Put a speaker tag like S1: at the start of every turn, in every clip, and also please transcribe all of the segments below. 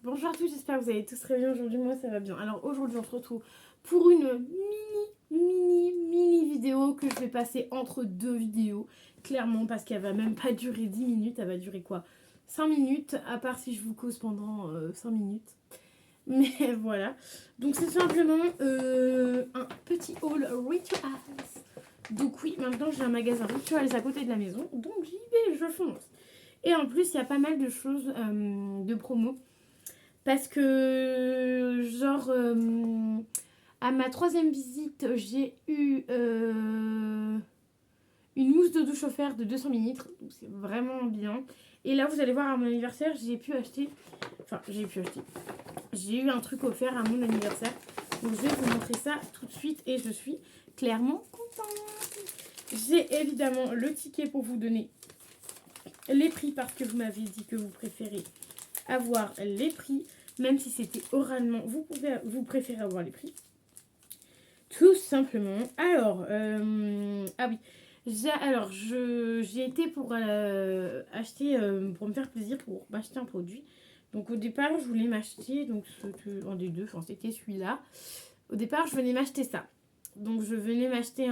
S1: Bonjour à tous, j'espère que vous allez tous très bien. Aujourd'hui, moi ça va bien. Alors aujourd'hui, on se retrouve pour une mini vidéo que je vais passer entre deux vidéos. Clairement, parce qu'elle va même pas durer 10 minutes, elle va durer quoi 5 minutes, à part si je vous cause pendant 5 minutes. Mais voilà. Donc c'est simplement un petit haul Rituals. Donc oui, maintenant j'ai un magasin Rituals à côté de la maison. Donc j'y vais, je fonce. Et en plus, il y a pas mal de choses de promo. Parce que, genre, à ma troisième visite, j'ai eu une mousse de douche offerte de 200 millilitres. Donc c'est vraiment bien. Et là, vous allez voir, à mon anniversaire, j'ai pu acheter. Enfin, j'ai pu acheter. J'ai eu un truc offert à mon anniversaire. Donc je vais vous montrer ça tout de suite. Et je suis clairement contente. J'ai évidemment le ticket pour vous donner les prix. Parce que vous m'avez dit que vous préférez avoir les prix. Même si c'était oralement, vous préférez avoir les prix. Tout simplement. Alors, ah oui. J'ai été pour acheter, pour me faire plaisir, pour m'acheter un produit. Donc au départ, je voulais m'acheter, donc un des deux, enfin c'était celui-là. Au départ, je venais m'acheter ça. Donc je venais m'acheter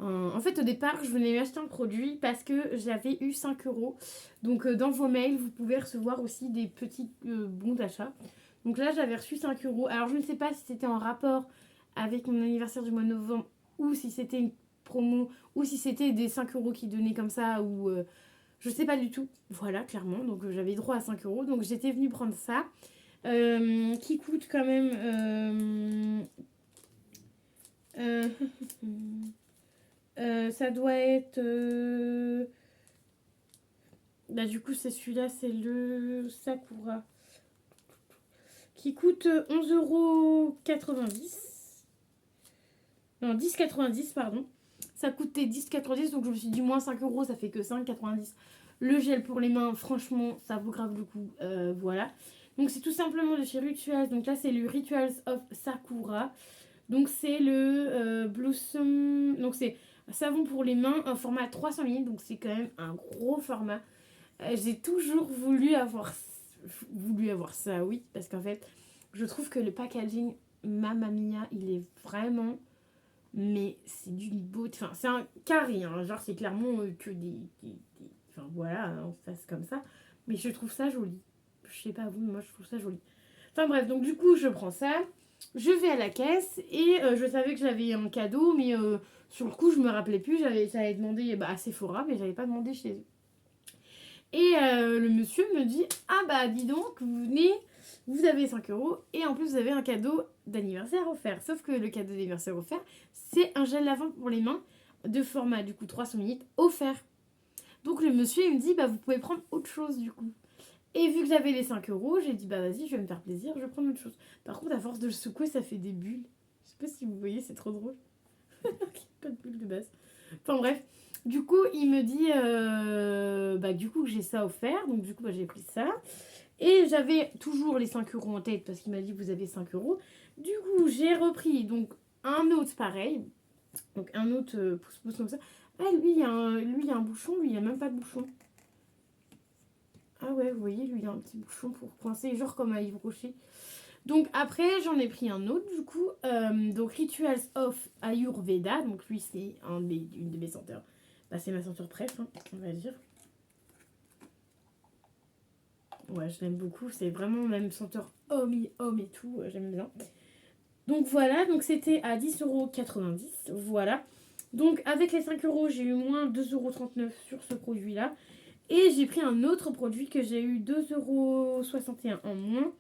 S1: en fait, au départ, je venais m'acheter un produit parce que j'avais eu 5 euros. Donc dans vos mails, vous pouvez recevoir aussi des petits bons d'achat. Donc là, j'avais reçu 5 euros. Alors je ne sais pas si c'était en rapport avec mon anniversaire du mois de novembre ou si c'était une promo ou si c'était des 5 euros qui donnaient comme ça ou je sais pas du tout. Voilà, clairement. Donc j'avais droit à 5 euros. Donc j'étais venue prendre ça. Qui coûte quand même euh, ça doit être bah du coup c'est celui-là, c'est le Sakura qui coûte 11,90 €. Non, 10,90 pardon. Ça coûtait 10,90, donc je me suis dit moins 5 euros, ça fait que 5,90. Le gel pour les mains, franchement, ça vaut grave le coup. Voilà. Donc c'est tout simplement de chez Rituals. Donc là, c'est le Rituals of Sakura. Donc c'est le Blossom. Donc c'est un savon pour les mains, un format 300 ml. Donc c'est quand même un gros format. J'ai toujours voulu avoir ça, oui. Parce qu'en fait, je trouve que le packaging Mamma Mia, il est vraiment. Mais c'est d'une beauté. Enfin, c'est un carré. Hein, genre, c'est clairement que enfin voilà, on fasse comme ça. Mais je trouve ça joli. Je sais pas vous, mais moi je trouve ça joli. Enfin bref, donc du coup, je prends ça. Je vais à la caisse et je savais que j'avais un cadeau, mais sur le coup, je me rappelais plus. J'avais demandé à Sephora, mais j'avais pas demandé chez eux. Et le monsieur me dit: ah bah dis donc, vous venez, vous avez 5 euros et en plus vous avez un cadeau d'anniversaire offert. Sauf que le cadeau d'anniversaire offert, c'est un gel lavant pour les mains de format du coup 300 ml offert. Donc le monsieur il me dit: bah vous pouvez prendre autre chose du coup. Et vu que j'avais les 5 euros, j'ai dit: bah vas-y, je vais me faire plaisir, je vais prendre autre chose. Par contre, à force de le secouer, ça fait des bulles. Je sais pas si vous voyez, c'est trop drôle. Pas de bulles de base. Enfin bref, du coup, il me dit bah du coup que j'ai ça offert. Donc du coup, bah, j'ai pris ça. Et j'avais toujours les 5 euros en tête parce qu'il m'a dit: vous avez 5 euros. Du coup, j'ai repris donc un autre pareil. Donc un autre pouce-pouce comme ça. Ah, lui, il y a un bouchon. Lui, il n'y a même pas de bouchon. Ah ouais, vous voyez, lui, il y a un petit bouchon pour coincer, genre comme à Yves Rocher. Donc après, j'en ai pris un autre, du coup. Donc Rituals of Ayurveda. Donc lui, c'est une de mes senteurs. Bah, c'est ma senteur préf, hein, on va dire. Ouais, je l'aime beaucoup. C'est vraiment même senteur homme et tout. J'aime bien. Donc voilà, donc c'était à 10,90 €. Voilà. Donc avec les 5 euros, j'ai eu moins 2,39 € sur ce produit-là. Et j'ai pris un autre produit que j'ai eu 2,61 € en moins.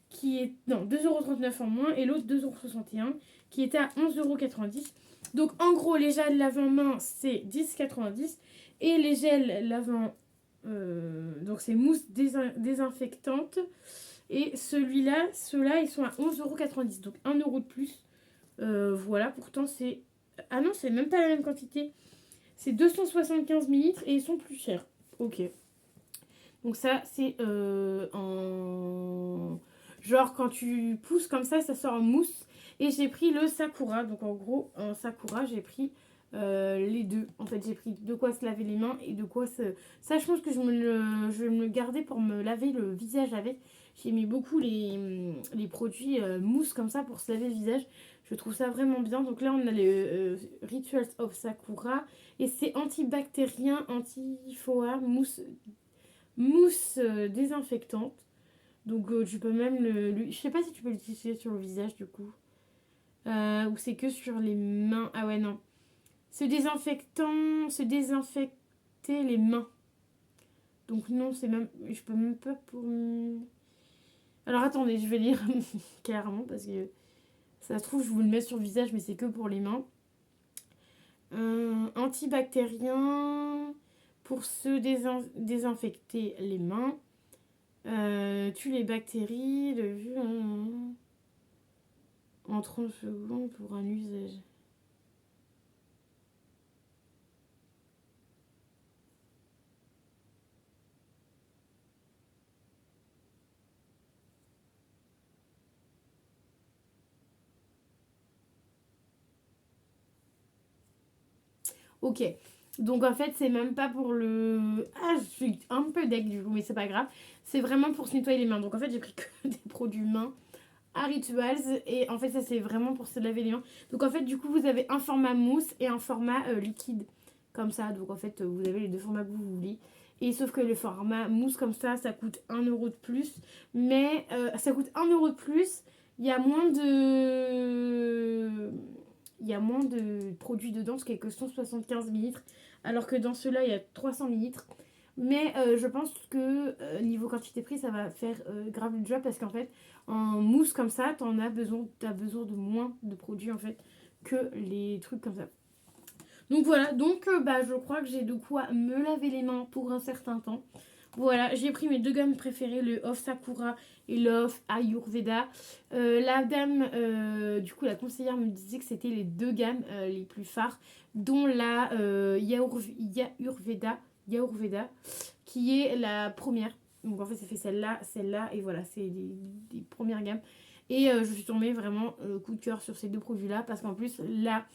S1: Qui est. Non, 2,39 € en moins. Et l'autre 2,61 € qui était à 11,90 €. Donc en gros, les gels lavant-main, c'est 10,90 €. Et les gels lavant. Donc c'est mousse désinfectante. Et ceux-là, ils sont à 11,90 €. Donc 1 € de plus. Voilà, pourtant c'est. Ah non, c'est même pas la même quantité. C'est 275 millilitres et ils sont plus chers. Ok. Donc ça, c'est en. Genre quand tu pousses comme ça sort en mousse. Et j'ai pris le Sakura. Donc en gros, en Sakura, j'ai pris les deux. En fait, j'ai pris de quoi se laver les mains et de quoi se... Ça, je pense que je vais me le garder pour me laver le visage avec. J'aimais beaucoup les produits mousse comme ça pour se laver le visage. Je trouve ça vraiment bien. Donc là, on a le Rituals of Sakura. Et c'est antibactérien, anti-foie, mousse désinfectante. Donc tu peux même je sais pas si tu peux l'utiliser sur le visage du coup. Ou c'est que sur les mains. Ah ouais, non. Se désinfecter les mains. Donc non, c'est même... Je peux même pas pour... Alors attendez, je vais lire clairement parce que ça se trouve, je vous le mets sur le visage, mais c'est que pour les mains. Antibactérien pour se désinfecter les mains. Tue les bactéries en 30 secondes pour un usage. Ok. Donc en fait, c'est même pas pour le... Ah, je suis un peu deg du coup, mais c'est pas grave. C'est vraiment pour se nettoyer les mains. Donc en fait, j'ai pris que des produits mains à Rituals. Et en fait, ça c'est vraiment pour se laver les mains. Donc en fait, du coup, vous avez un format mousse et un format liquide. Comme ça. Donc en fait, vous avez les deux formats que vous voulez. Et sauf que le format mousse comme ça coûte 1 € de plus. Mais ça coûte 1 € de plus. Il y a moins de... Il y a moins de produits dedans, parce qu'il n'y a que 175 millilitres. Alors que dans ceux-là, il y a 300 millilitres. Mais je pense que niveau quantité prix, ça va faire grave le job. Parce qu'en fait, en mousse comme ça, t'as besoin de moins de produits en fait que les trucs comme ça. Donc voilà, donc je crois que j'ai de quoi me laver les mains pour un certain temps. Voilà, j'ai pris mes deux gammes préférées, le Off Sakura et le Off Ayurveda. La dame, du coup, la conseillère me disait que c'était les deux gammes les plus phares, dont la Yayurveda, qui est la première. Donc en fait, ça fait celle-là, et voilà, c'est des premières gammes. Et je suis tombée vraiment coup de cœur sur ces deux produits-là, parce qu'en plus, la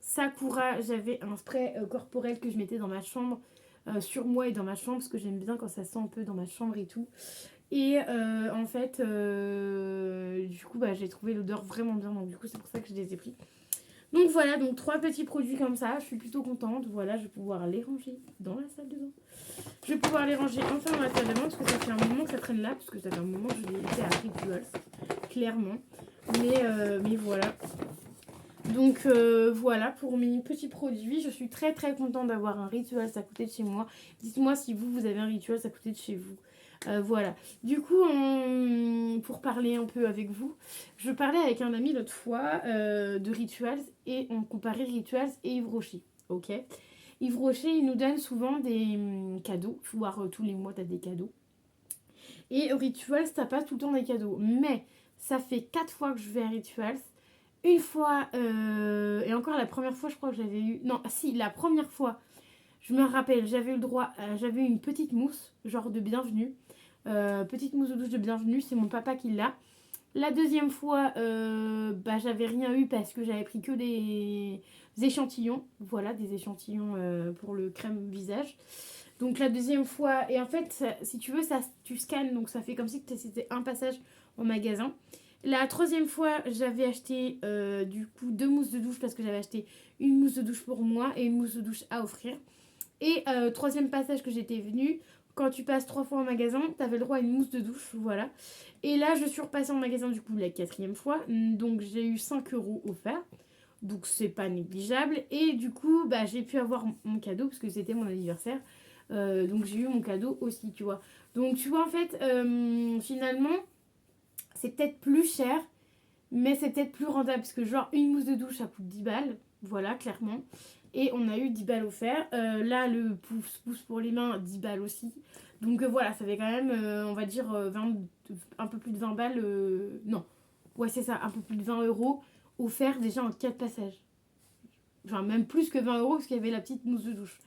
S1: Sakura, j'avais un spray corporel que je mettais dans ma chambre, sur moi et dans ma chambre, parce que j'aime bien quand ça sent un peu dans ma chambre et tout. Et en fait, du coup, j'ai trouvé l'odeur vraiment bien, donc du coup, c'est pour ça que je les ai pris. Donc voilà, donc 3 petits produits comme ça, je suis plutôt contente. Voilà, je vais pouvoir les ranger dans la salle de bain. Je vais pouvoir les ranger enfin dans la salle de bain, parce que ça fait un moment que ça traîne là, parce que ça fait un moment que je l'ai laissé à Rituals, clairement. Mais voilà. Donc voilà pour mes petits produits. Je suis très très contente d'avoir un Rituals à côté de chez moi. Dites-moi si vous avez un Rituals à côté de chez vous. Voilà. Du coup, pour parler un peu avec vous, je parlais avec un ami l'autre fois de Rituals et on comparait Rituals et Yves Rocher. Ok. Yves Rocher, il nous donne souvent des cadeaux, voire tous les mois, tu as des cadeaux. Et Rituals, t'as pas tout le temps des cadeaux. Mais ça fait 4 fois que je vais à Rituals. Une fois, et encore la première fois, je crois que j'avais eu. Non, si, la première fois, je me rappelle, j'avais eu le droit, j'avais eu une petite mousse, genre de bienvenue. Petite mousse de douche de bienvenue, c'est mon papa qui l'a. La deuxième fois, j'avais rien eu parce que j'avais pris que des échantillons. Voilà, des échantillons pour le crème visage. Donc la deuxième fois, et en fait, si tu veux, tu scannes, donc ça fait comme si c'était un passage en magasin. La troisième fois, j'avais acheté du coup 2 mousses de douche parce que j'avais acheté une mousse de douche pour moi et une mousse de douche à offrir. Et troisième passage que j'étais venue, quand tu passes 3 fois en magasin, t'avais le droit à une mousse de douche, voilà. Et là, je suis repassée en magasin du coup la quatrième fois, donc j'ai eu 5 € offerts. Donc c'est pas négligeable. Et du coup, j'ai pu avoir mon cadeau parce que c'était mon anniversaire. Donc j'ai eu mon cadeau aussi, tu vois. Donc tu vois, en fait, finalement, c'est peut-être plus cher, mais c'est peut-être plus rentable. Parce que genre, une mousse de douche, ça coûte 10 balles. Voilà, clairement. Et on a eu 10 balles offerts. Là, le pouce pour les mains, 10 balles aussi. Donc voilà, ça fait quand même, on va dire, un peu plus de 20 balles. Non, ouais, c'est ça, un peu plus de 20 € offerts déjà en 4 passages. Enfin, même plus que 20 € parce qu'il y avait la petite mousse de douche.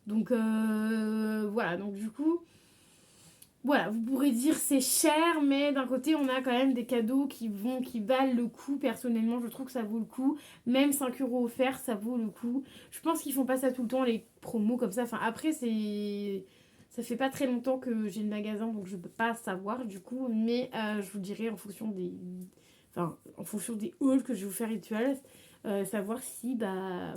S1: Donc voilà, donc du coup, Voilà, vous pourrez dire c'est cher, mais d'un côté, on a quand même des cadeaux qui valent le coup. Personnellement, je trouve que ça vaut le coup. Même 5 euros offerts, ça vaut le coup. Je pense qu'ils font pas ça tout le temps, les promos comme ça. Enfin, après, c'est. Ça fait pas très longtemps que j'ai le magasin, donc je peux pas savoir du coup. Mais je vous dirai en fonction des. Enfin, en fonction des hauls que je vais vous faire rituels, savoir si bah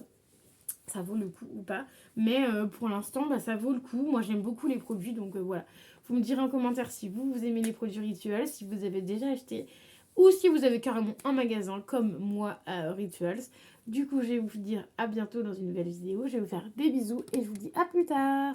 S1: ça vaut le coup ou pas. Mais pour l'instant, bah, ça vaut le coup. Moi, j'aime beaucoup les produits, donc voilà. Vous me direz en commentaire si vous aimez les produits rituels, si vous avez déjà acheté ou si vous avez carrément un magasin comme moi à Rituals. Du coup, je vais vous dire à bientôt dans une nouvelle vidéo. Je vais vous faire des bisous et je vous dis à plus tard.